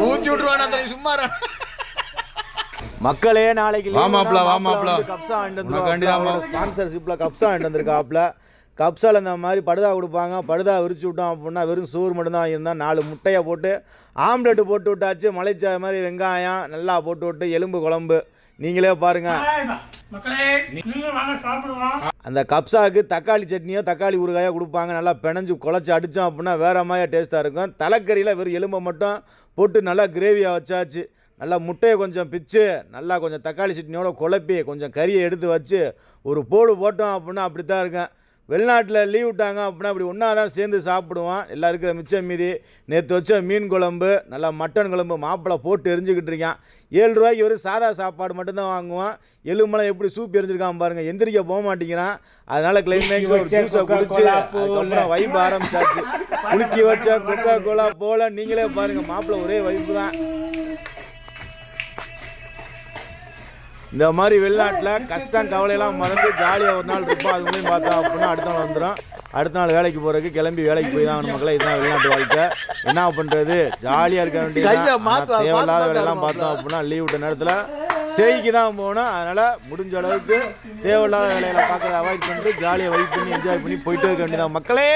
ஊத்தி விட்டுருவானா சும்மா மக்களே நாளைக்கு கப்ஸா ஸ்பான்சர்ஷிப்ல கப்ஸா வாங்கிட்டு வந்திருக்காப்ல. கப்ஸால் இந்த மாதிரி படுதா கொடுப்பாங்க. படுதா விரிச்சு விட்டோம் அப்படின்னா வெறும் சோறு மட்டும்தான் வாங்கியிருந்தோம். 4 முட்டையை போட்டு ஆம்லெட்டு போட்டு விட்டாச்சு. மலைச்சா மாதிரி வெங்காயம் நல்லா போட்டு விட்டு எலும்பு குழம்பு நீங்களே பாருங்க. அந்த கப்ஸாவுக்கு தக்காளி சட்னியோ தக்காளி ஊறுகாயோ கொடுப்பாங்க. நல்லா பிணைஞ்சு குழச்சி அடித்தோம் அப்படின்னா வேறு மாதிரி டேஸ்ட்டாக இருக்கும். தலைக்கறியில் வெறும் எலும்பை மட்டும் போட்டு நல்லா கிரேவியாக வச்சாச்சு. நல்லா முட்டையை கொஞ்சம் பிச்சு நல்லா கொஞ்சம் தக்காளி சட்னியோட குழப்பி கொஞ்சம் கறியை எடுத்து வச்சு ஒரு போட்டோம் அப்படின்னா அப்படி தான் இருக்கும். வெளிநாட்டில் லீவ் விட்டாங்க அப்படின்னா அப்படி ஒன்றா தான் சேர்ந்து சாப்பிடுவோம். எல்லாம் இருக்கிற மிச்சம் மீதி நேற்று வச்ச மீன் குழம்பு நல்லா மட்டன் குழம்பு மாப்பிள்ளை போட்டு எரிஞ்சுக்கிட்டு இருக்கான். 7 ரூபாய்க்கு ஒரு சாதா சாப்பாடு மட்டும்தான் வாங்குவான். எலும்பெல்லாம் எப்படி சூப் எரிஞ்சிருக்கான் பாருங்கள். எந்திரிக்க போக மாட்டேங்கிறான். அதனால் கிளைமேக்ஸ் ஒரு ஜூஸை குடிச்சு அதுக்கப்புறம் வைப்பு ஆரம்பிச்சாச்சு. குலுக்கி வச்ச கொக்கோ கோலா போல நீங்களே பாருங்கள். மாப்பிள்ளை ஒரே வைப்பு தான். இந்த மாதிரி வெளிநாட்டில் கஷ்டம் கவலையெல்லாம் மறந்து ஜாலியாக ஒரு நாள் இருப்போம். அது மூலியம் பார்த்தோம் அப்படின்னா அடுத்த நாள் வந்துடும். அடுத்த நாள் வேலைக்கு போகிறதுக்கு கிளம்பி வேலைக்கு போய் தான் மக்களே. இதுதான் வெளிநாட்டு வாழ்க்கை. என்ன பண்ணுறது, ஜாலியாக இருக்க வேண்டியது. தேவையில்லாத வேலையெல்லாம் பார்த்தோம் அப்படின்னா லீவ் விட்ட நேரத்தில் செய்திக்கு தான் போகணும். அதனால் முடிஞ்ச அளவுக்கு தேவையில்லாத வேலைகளை பார்க்கறத அவாய்ட் பண்ணிட்டு ஜாலியாக வைப் பண்ணி என்ஜாய் பண்ணி போயிட்டே இருக்க வேண்டியதான் மக்களே.